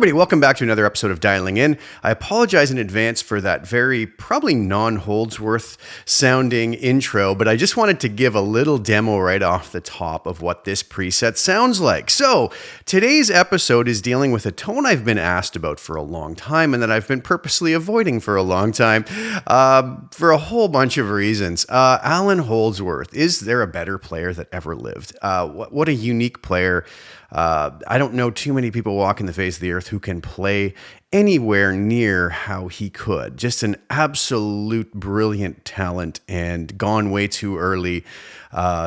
everybody, welcome back to another episode of Dialing In. I apologize in advance for that very probably non-Holdsworth sounding intro, but I just wanted to give a little demo right off the top of what this preset sounds like. So today's episode is dealing with a tone I've been asked about for a long time and that I've been purposely avoiding for a long time for a whole bunch of reasons. Allan Holdsworth, is there a better player that ever lived? What a unique player. I don't know too many people walking the face of the earth who can play anywhere near how he could. Just an absolute brilliant talent and gone way too early.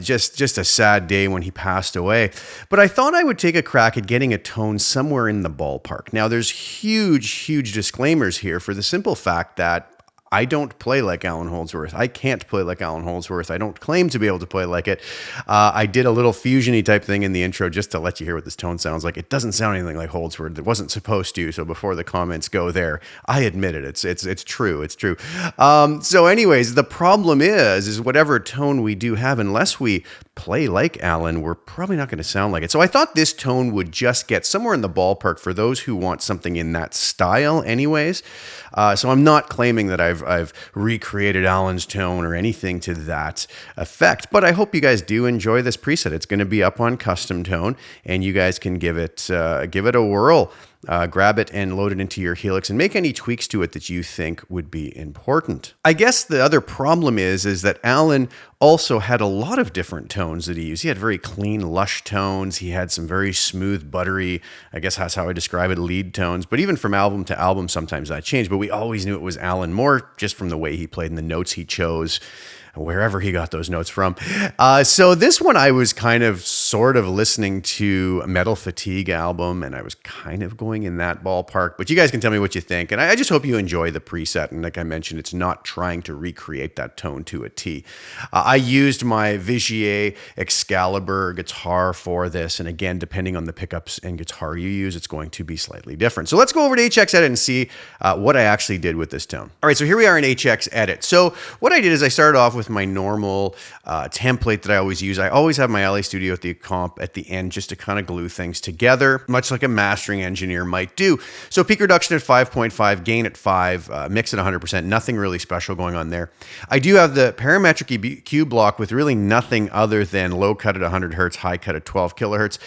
Just a sad day when he passed away. But I thought I would take a crack at getting a tone somewhere in the ballpark. Now, there's huge disclaimers here for the simple fact that I don't play like Allan Holdsworth. I can't play like Allan Holdsworth. I don't claim to be able to play like it. I did a little fusion-y type thing in the intro just to let you hear what this tone sounds like. It doesn't sound anything like Holdsworth. It wasn't supposed to, so before the comments go there, I admit it. It's true. It's true. So anyways, the problem is whatever tone we do have, unless we play like Allan, we're probably not going to sound like it. So I thought this tone would just get somewhere in the ballpark for those who want something in that style anyways. So I'm not claiming that I've recreated Allan's tone or anything to that effect, but I hope you guys do enjoy this preset. It's going to be up on custom tone and you guys can give it a whirl. Grab it and load it into your Helix and make any tweaks to it that you think would be important. I guess the other problem is that Allan also had a lot of different tones that he used. He had very clean, lush tones. He had some very smooth, buttery, I guess that's how I describe it, lead tones. But even from album to album, sometimes that changed. But we always knew it was Allan, more just from the way he played and the notes he chose, wherever he got those notes from. So this one I was kind of sort of listening to a Metal Fatigue album and I was kind of going in that ballpark, but you guys can tell me what you think. And I just hope you enjoy the preset. And like I mentioned, it's not trying to recreate that tone to a T. I used my Vigier Excalibur guitar for this. And again, depending on the pickups and guitar you use, it's going to be slightly different. So let's go over to HX Edit and see what I actually did with this tone. All right, so here we are in HX Edit. So what I did is I started off with my normal template that I always use. I always have my LA Studio at the comp at the end just to kind of glue things together, much like a mastering engineer might do. So peak reduction at 5.5, gain at 5, mix at 100%, nothing really special going on there. I do have the Parametric EQ block with really nothing other than low cut at 100 hertz, high cut at 12 kilohertz.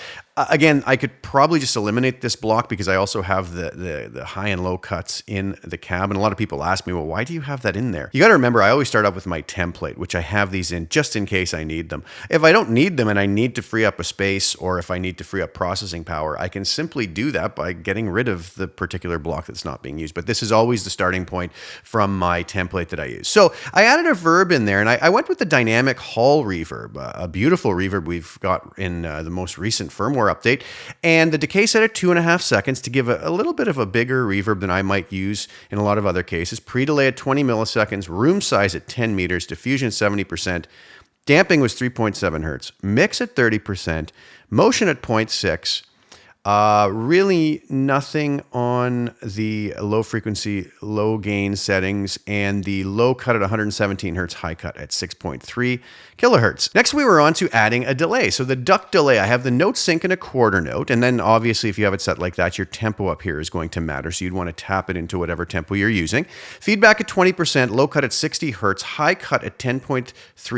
Again, I could probably just eliminate this block because I also have the high and low cuts in the cab. And a lot of people ask me, well, why do you have that in there? You got to remember, I always start off with my template, which I have these in just in case I need them. If I don't need them and I need to free up a space or if I need to free up processing power, I can simply do that by getting rid of the particular block that's not being used. But this is always the starting point from my template that I use. So I added a verb in there and I went with the dynamic Hall reverb, a beautiful reverb we've got in the most recent firmware update, and the decay set at 2.5 seconds to give a little bit of a bigger reverb than I might use in a lot of other cases. Pre-delay at 20 milliseconds, room size at 10 meters, diffusion 70%, damping was 3.7 hertz, mix at 30%, motion at 0.6. Really nothing on the low frequency, low gain settings, and the low cut at 117 hertz, high cut at 6.3 kilohertz. Next, we were on to adding a delay. So the duck delay, I have the note sync and a quarter note. And then obviously, if you have it set like that, your tempo up here is going to matter. So you'd want to tap it into whatever tempo you're using. Feedback at 20%, low cut at 60 hertz, high cut at 10.3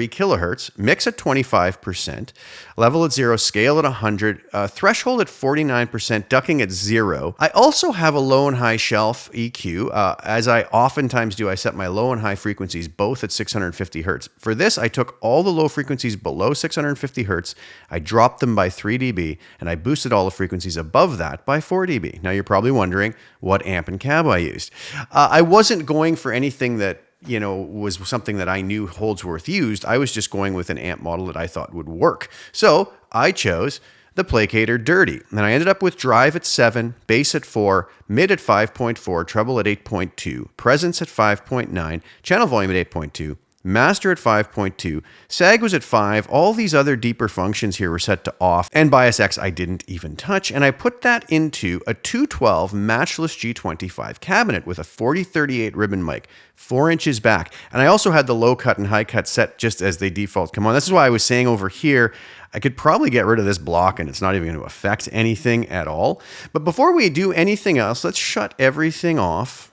kilohertz, mix at 25%, level at 0, scale at 100, threshold at 49%, ducking at 0. I also have a low and high shelf EQ. As I oftentimes do, I set my low and high frequencies both at 650 hertz. For this, I took all the low frequencies below 650 hertz, I dropped them by 3 dB, and I boosted all the frequencies above that by 4 dB. Now you're probably wondering what amp and cab I used. I wasn't going for anything that was something that I knew Holdsworth used. I was just going with an amp model that I thought would work. So I chose the Placator Dirty. And I ended up with drive at 7, bass at 4, mid at 5.4, treble at 8.2, presence at 5.9, channel volume at 8.2, master at 5.2, sag was at 5, all these other deeper functions here were set to off, and bias X I didn't even touch, and I put that into a 212 matchless G25 cabinet with a 4038 ribbon mic, 4 inches back, and I also had the low cut and high cut set just as they default come on. This is why I was saying over here, I could probably get rid of this block and it's not even going to affect anything at all. But before we do anything else, let's shut everything off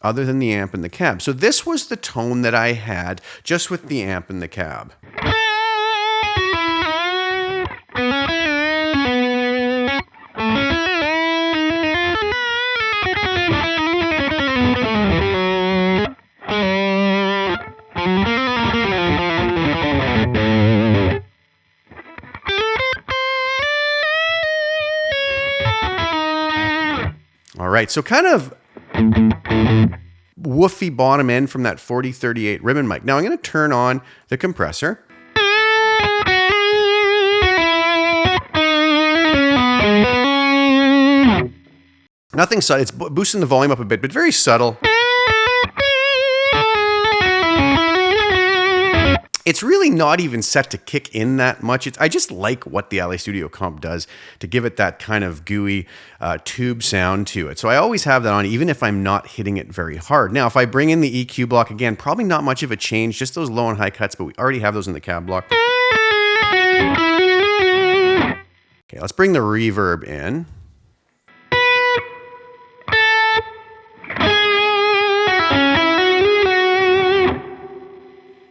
other than the amp and the cab. So this was the tone that I had just with the amp and the cab. All right, so kind of woofy bottom end from that 4038 ribbon mic. Now I'm going to turn on the compressor. Nothing subtle. It's boosting the volume up a bit, but very subtle. It's really not even set to kick in that much. I just like what the LA Studio Comp does to give it that kind of gooey tube sound to it. So I always have that on, even if I'm not hitting it very hard. Now, if I bring in the EQ block, again, probably not much of a change, just those low and high cuts, but we already have those in the cab block. Okay, let's bring the reverb in.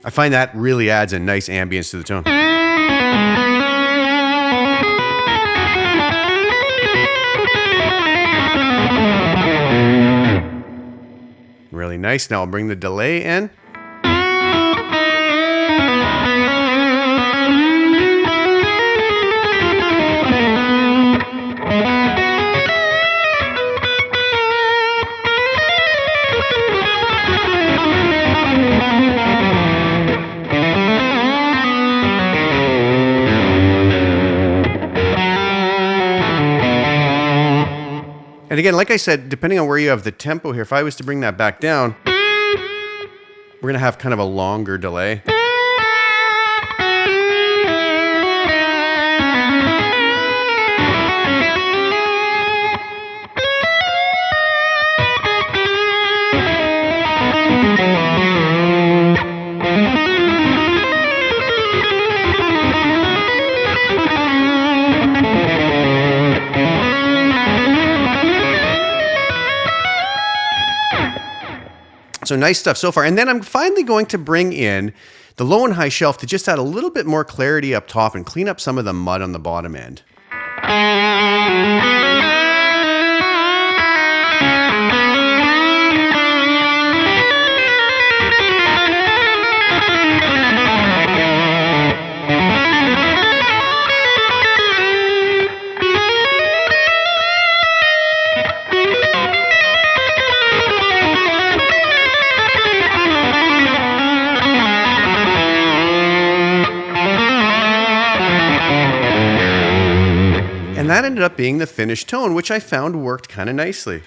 I find that really adds a nice ambience to the tone. Really nice. Now I'll bring the delay in. And again, like I said, depending on where you have the tempo here, if I was to bring that back down, we're going to have kind of a longer delay. So nice stuff so far. And then I'm finally going to bring in the low and high shelf to just add a little bit more clarity up top and clean up some of the mud on the bottom end. And that ended up being the finished tone, which I found worked kind of nicely.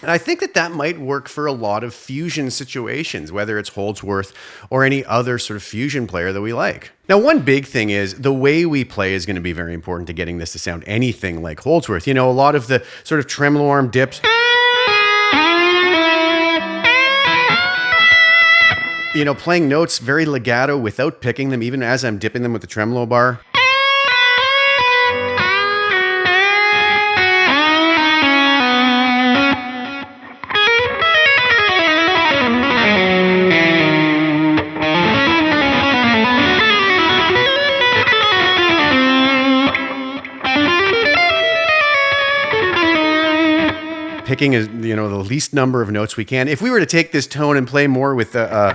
And I think that that might work for a lot of fusion situations, whether it's Holdsworth or any other sort of fusion player that we like. Now, one big thing is the way we play is going to be very important to getting this to sound anything like Holdsworth. You know, a lot of the sort of tremolo arm dips, you know, playing notes very legato without picking them, even as I'm dipping them with the tremolo bar. Picking is, you know, the least number of notes we can. If we were to take this tone and play more with the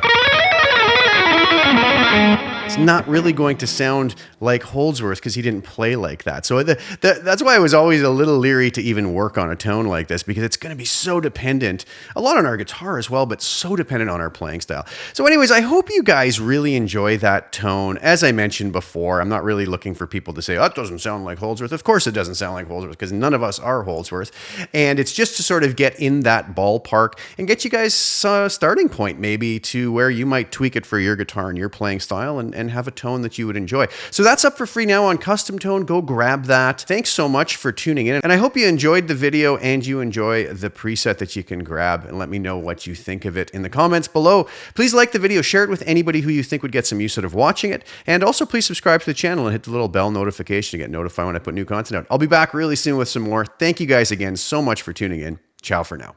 it's not really going to sound like Holdsworth because he didn't play like that. So that's why I was always a little leery to even work on a tone like this, because it's going to be so dependent, a lot on our guitar as well, but so dependent on our playing style. So anyways, I hope you guys really enjoy that tone. As I mentioned before, I'm not really looking for people to say, oh, that doesn't sound like Holdsworth. Of course it doesn't sound like Holdsworth, because none of us are Holdsworth. And it's just to sort of get in that ballpark and get you guys a starting point maybe to where you might tweak it for your guitar and your playing style and have a tone that you would enjoy. So that's up for free now on Custom Tone. Go grab that. Thanks so much for tuning in. And I hope you enjoyed the video and you enjoy the preset that you can grab, and let me know what you think of it in the comments below. Please like the video, share it with anybody who you think would get some use out of watching it. And also please subscribe to the channel and hit the little bell notification to get notified when I put new content out. I'll be back really soon with some more. Thank you guys again so much for tuning in. Ciao for now.